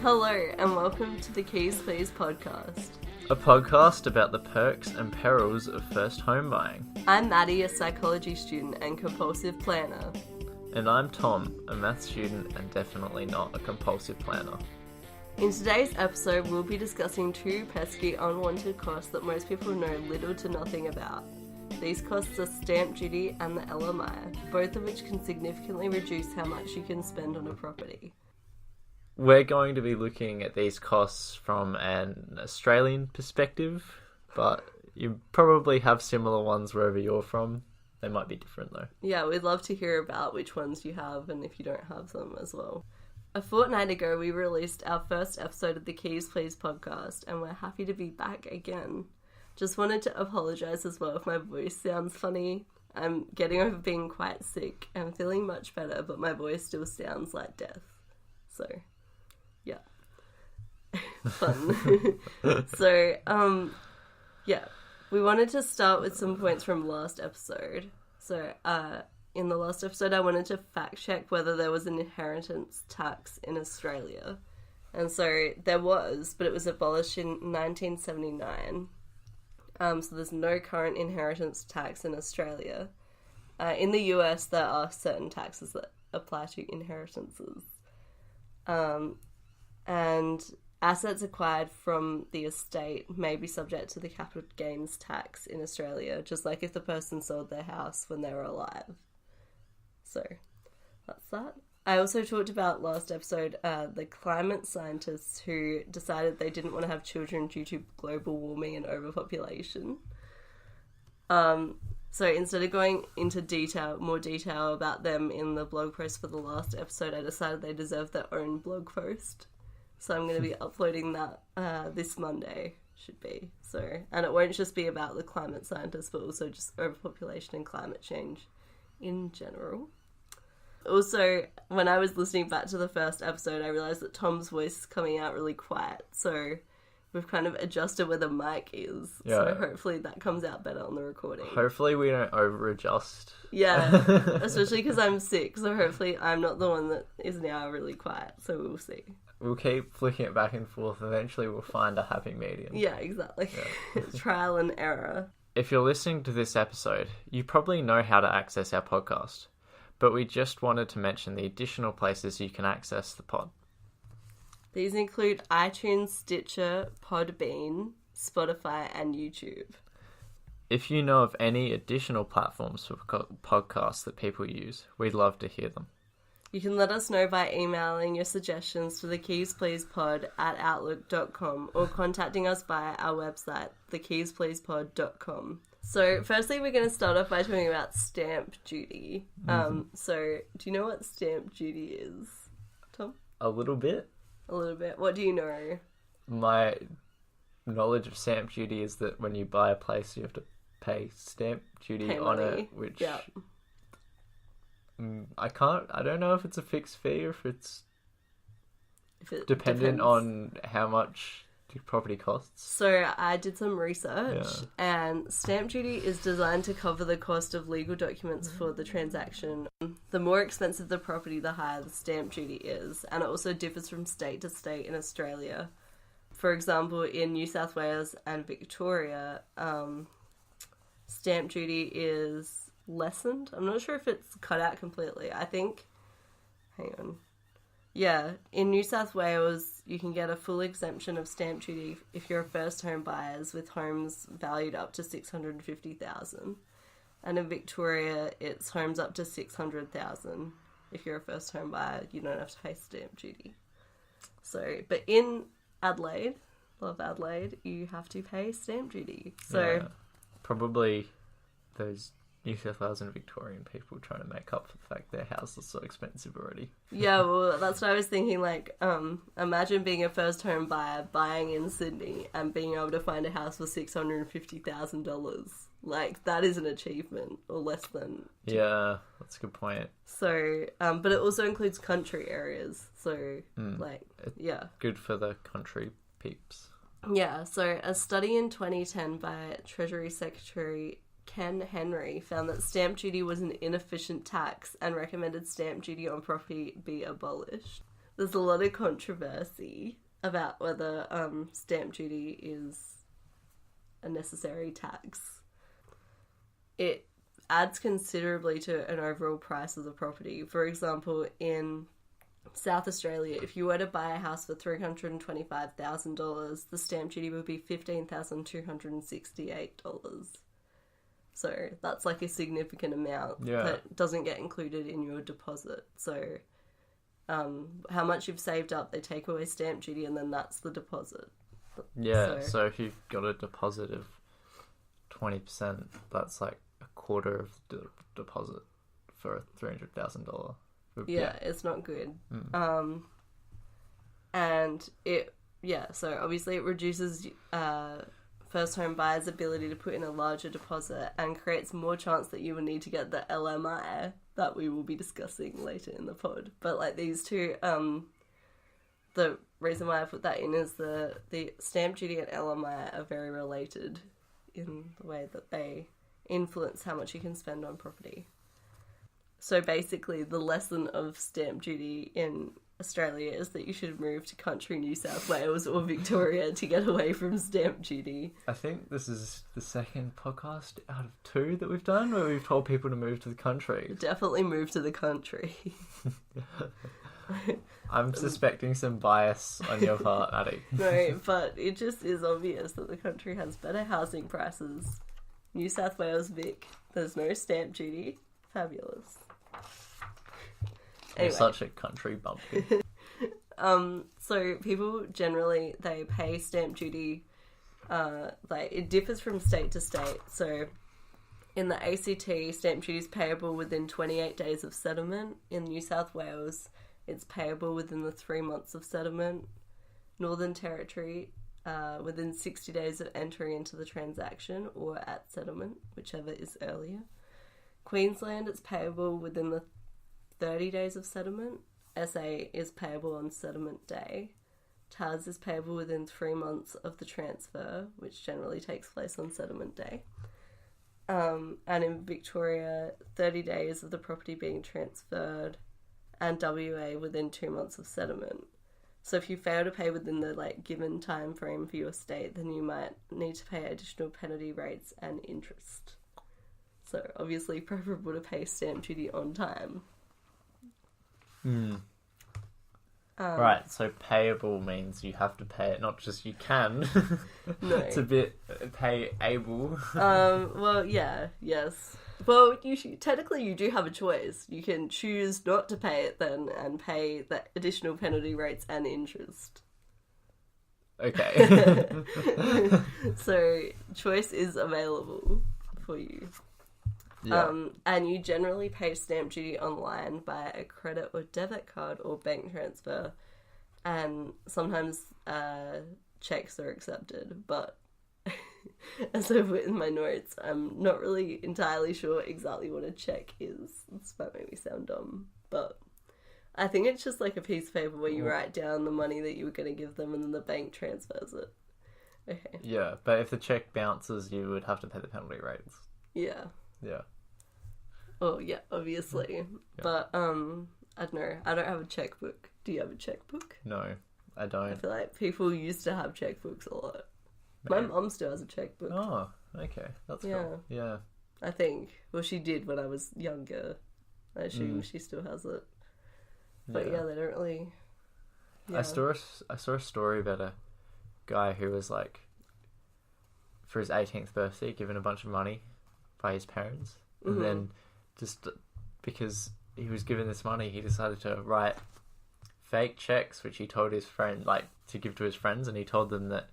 Hello and welcome to the Keys Please podcast. A podcast about the perks and perils of first home buying. I'm Maddy, a psychology student and compulsive planner. And I'm Tom, a maths student and definitely not a compulsive planner. In today's episode, we'll be discussing two pesky unwanted costs that most people know little to nothing about. These costs are stamp duty and the LMI, both of which can significantly reduce how much you can spend on a property. We're going to be looking at these costs from an Australian perspective, but you probably have similar ones wherever you're from. They might be different though. Yeah, we'd love to hear about which ones you have and if you don't have them as well. A fortnight ago, we released our first episode of the Keys Please podcast, and we're happy to be back again. Just wanted to apologise as well if my voice sounds funny. I'm getting over being quite sick. I'm feeling much better, but my voice still sounds like death. So, yeah. Fun. So, we wanted to start with some points from last episode. So, in the last episode, I wanted to fact check whether there was an inheritance tax in Australia. And so there was, but it was abolished in 1979. So there's no current inheritance tax in Australia. In the US, there are certain taxes that apply to inheritances. And assets acquired from the estate may be subject to the capital gains tax in Australia, just like if the person sold their house when they were alive. So, that's that. I also talked about last episode the climate scientists who decided they didn't want to have children due to global warming and overpopulation. So instead of going into more detail about them in the blog post for the last episode, I decided they deserve their own blog post. So I'm going to be uploading that this Monday, should be. So, and it won't just be about the climate scientists, but also just overpopulation and climate change in general. Also, when I was listening back to the first episode, I realised that Tom's voice is coming out really quiet, so we've kind of adjusted where the mic is, so hopefully that comes out better on the recording. Hopefully we don't over-adjust. Yeah, especially because I'm sick, so hopefully I'm not the one that is now really quiet, so we'll see. We'll keep flicking it back and forth, eventually we'll find a happy medium. Yeah, exactly. Yeah. Trial and error. If you're listening to this episode, you probably know how to access our podcast. But we just wanted to mention the additional places you can access the pod. These include iTunes, Stitcher, Podbean, Spotify, and YouTube. If you know of any additional platforms for podcasts that people use, we'd love to hear them. You can let us know by emailing your suggestions to thekeys.pleasepod@outlook.com or contacting us via our website, thekeys.pleasepod.com. So, firstly, we're going to start off by talking about stamp duty. So, do you know what stamp duty is, Tom? A little bit. A little bit. What do you know? My knowledge of stamp duty is that when you buy a place, you have to pay stamp duty on it, which... Yeah. I don't know if it's a fixed fee or if it's dependent on how much the property costs. So I did some research and stamp duty is designed to cover the cost of legal documents for the transaction. The more expensive the property, the higher the stamp duty is, and it also differs from state to state in Australia. For example, in New South Wales and Victoria, stamp duty is lessened. I'm not sure if it's cut out completely. I think, hang on. Yeah, in New South Wales, you can get a full exemption of stamp duty if you're a first home buyers with homes valued up to $650,000. And in Victoria, it's homes up to $600,000. If you're a first home buyer, you don't have to pay stamp duty. So, but in Adelaide, love Adelaide, you have to pay stamp duty. So, probably those New South Wales and Victorian people trying to make up for the fact their house is so expensive already. Yeah, well, that's what I was thinking, like, imagine being a first home buyer, buying in Sydney, and being able to find a house for $650,000. Like, that is an achievement, or less than. Yeah, that's a good point. So, but it also includes country areas, so, Good for the country peeps. Yeah, so a study in 2010 by Treasury Secretary Ken Henry found that stamp duty was an inefficient tax and recommended stamp duty on property be abolished. there's a lot of controversy about whether stamp duty is a necessary tax. It adds considerably to an overall price of the property. For example, in South Australia, if you were to buy a house for $325,000, the stamp duty would be $15,268. So that's like a significant amount that doesn't get included in your deposit. So how much you've saved up, they take away stamp duty, and then that's the deposit. Yeah, so if you've got a deposit of 20%, that's like a quarter of the deposit for a $300,000. Yeah, it's not good. And so obviously it reduces first home buyers' ability to put in a larger deposit and creates more chance that you will need to get the LMI that we will be discussing later in the pod. But like these two, the reason why I put that in is the stamp duty and LMI are very related in the way that they influence how much you can spend on property. So basically, the lesson of stamp duty in Australia is that you should move to country New South Wales or Victoria to get away from stamp duty. I think this is the second podcast out of 2 that we've done where we've told people to move to the country. Definitely move to the country. I'm suspecting some bias on your part, Maddie. No, but it just is obvious that the country has better housing prices. New South Wales, Vic, there's no stamp duty. Fabulous. Anyway. You're such a country bumpkin. So people generally, they pay stamp duty, like it differs from state to state. So in the ACT, stamp duty is payable within 28 days of settlement. In New South Wales, it's payable within the 3 months of settlement. Northern Territory, within 60 days of entry into the transaction or at settlement, whichever is earlier. Queensland, it's payable within the 30 days of settlement. SA is payable on settlement day. Tas is payable within 3 months of the transfer, which generally takes place on settlement day. And in Victoria, 30 days of the property being transferred, and WA within 2 months of settlement. So if you fail to pay within the given time frame for your state, then you might need to pay additional penalty rates and interest. So obviously preferable to pay stamp duty on time. Right, so payable means you have to pay it, not just you can. No. It's a bit payable. Well, yeah, yes. Well, technically you do have a choice. You can choose not to pay it then and pay the additional penalty rates and interest. Okay. So choice is available for you. Yeah. And you generally pay stamp duty online by a credit or debit card or bank transfer, and sometimes checks are accepted, but as I've put in my notes, I'm not really entirely sure exactly what a check is. This might make me sound dumb, but I think it's just like a piece of paper where you write down the money that you were going to give them and then the bank transfers it. Okay. Yeah, but if the check bounces, you would have to pay the penalty rates. Yeah. Yeah. Oh, yeah, obviously. Yeah. But, I don't know. I don't have a checkbook. Do you have a checkbook? No, I don't. I feel like people used to have checkbooks a lot. Maybe. My mum still has a checkbook. Oh, okay. That's cool. Yeah. I think. Well, she did when I was younger. I assume she still has it. But yeah, they don't really... Yeah. I saw a story about a guy who was for his 18th birthday, given a bunch of money by his parents. And then just because he was given this money, he decided to write fake checks, which he told his friend, to give to his friends. And he told them that,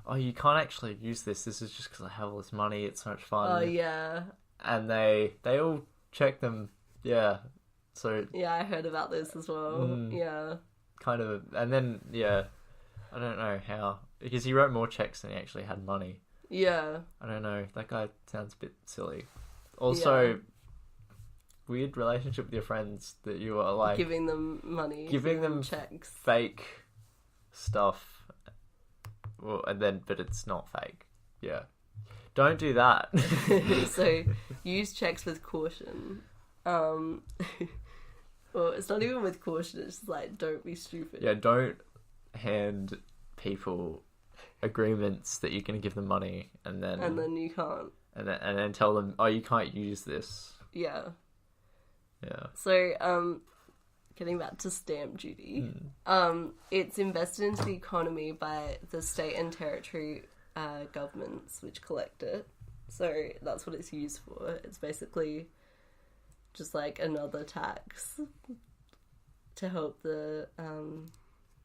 oh, you can't actually use this. This is just because I have all this money. It's so much fun. Oh, yeah. And they all checked them. Yeah. So... Yeah, I heard about this as well. Yeah. Kind of. And then, yeah, I don't know how. Because he wrote more checks than he actually had money. Yeah. I don't know. That guy sounds a bit silly. Also, weird relationship with your friends that you are giving them money, giving them checks, fake stuff. Well, but it's not fake. Yeah, don't do that. So use checks with caution. Well, it's not even with caution. It's just like, don't be stupid. Yeah, don't hand people agreements that you're going to give them money and then you can't. And then tell them, oh, you can't use this. Yeah. Yeah. So, getting back to stamp duty, it's invested into the economy by the state and territory governments which collect it. So that's what it's used for. It's basically just like another tax to help the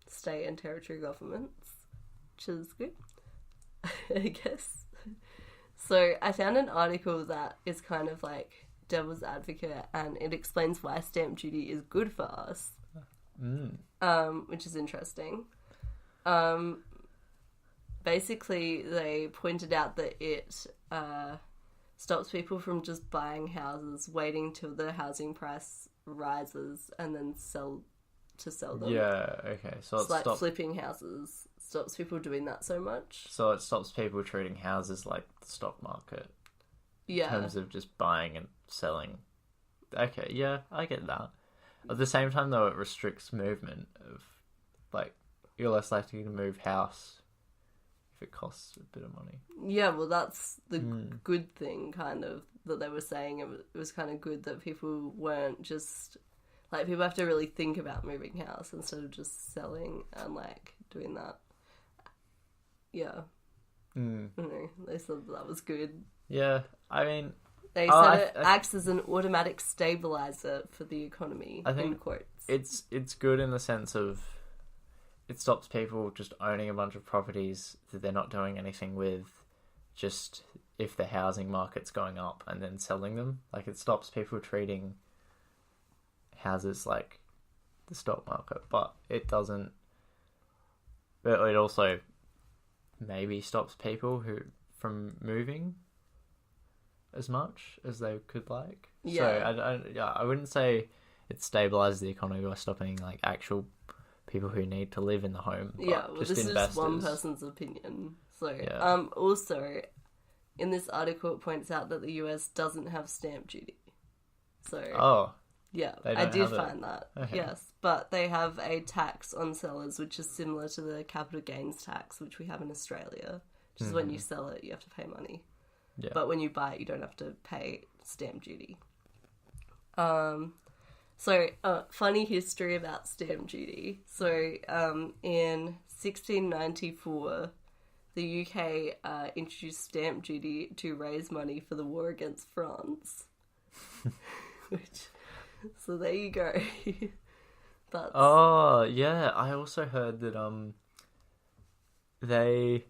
state and territory governments, which is good, I guess. So I found an article that is kind of like devil's advocate, and it explains why stamp duty is good for us, which is interesting. Basically, they pointed out that it stops people from just buying houses, waiting till the housing price rises, and then sell them. Yeah, okay. So it's like flipping houses. Stops people doing that so much. So it stops people treating houses like the stock market. Yeah. In terms of just buying and selling. Okay, yeah, I get that. At the same time, though, it restricts movement of, like, you're less likely to move house if it costs a bit of money. Yeah, well, that's the good thing, kind of, that they were saying. It was kind of good that people weren't just... Like, people have to really think about moving house instead of just selling and, like, doing that. Yeah. I don't know. They said that was good. Yeah, I mean... They said it acts as an automatic stabilizer for the economy, I think in quotes. It's good in the sense of it stops people just owning a bunch of properties that they're not doing anything with, just if the housing market's going up, and then selling them. Like, it stops people treating houses like the stock market, but it doesn't... But it also maybe stops people from moving as much as they could like. Yeah. So I wouldn't say it stabilizes the economy by stopping like actual people who need to live in the home. But yeah, well, just this investors. is one person's opinion. So, Yeah. Also, in this article, it points out that the US doesn't have stamp duty. So, yeah, I did find that. Okay. Yes, but they have a tax on sellers, which is similar to the capital gains tax, which we have in Australia, which is when you sell it, you have to pay money. Yeah. But when you buy it, you don't have to pay stamp duty. Funny history about stamp duty. So, in 1694, the UK introduced stamp duty to raise money for the war against France. So there you go. Oh, yeah. I also heard that they...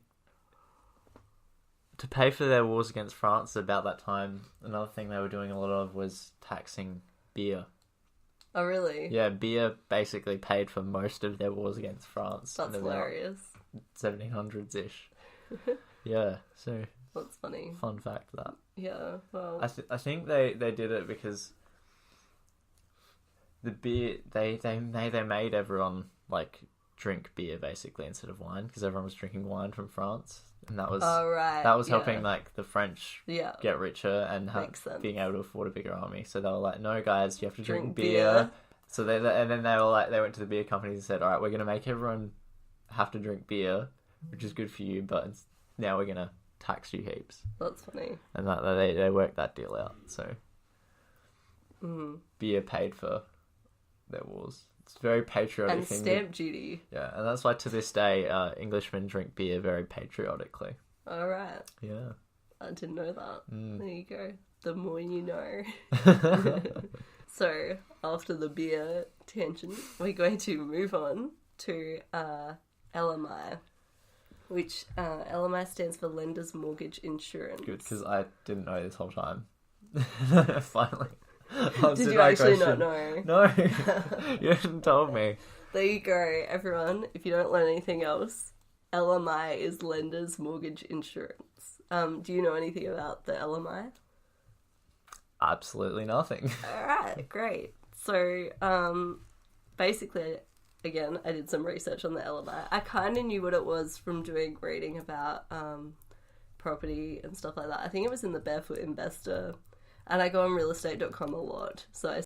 To pay for their wars against France about that time, another thing they were doing a lot of was taxing beer. Oh, really? Yeah, beer basically paid for most of their wars against France. That's hilarious. 1700s-ish. Yeah, so... That's funny. Fun fact, that. Yeah, well... I think they did it because the beer... They made everyone, like, drink beer, basically, instead of wine, because everyone was drinking wine from France. And that was helping like the French get richer and being able to afford a bigger army. So they were like, "No, guys, you have to drink beer." So they went to the beer companies and said, "All right, we're going to make everyone have to drink beer, which is good for you, but now we're going to tax you heaps." That's funny. And that they worked that deal out. So beer paid for their wars. It's a very patriotic and thing. And stamp duty. Yeah, and that's why to this day, Englishmen drink beer very patriotically. All right. Yeah. I didn't know that. There you go. The more you know. So, after the beer tangent, we're going to move on to LMI, which LMI stands for Lender's Mortgage Insurance. Good, because I didn't know this whole time. Finally. Did you actually not know? No, you hadn't told me. There you go, everyone. If you don't learn anything else, LMI is Lender's Mortgage Insurance. Do you know anything about the LMI? Absolutely nothing. Alright, great. So, basically, again, I did some research on the LMI. I kind of knew what it was from reading about property and stuff like that. I think it was in the Barefoot Investor. And I go on realestate.com a lot, so I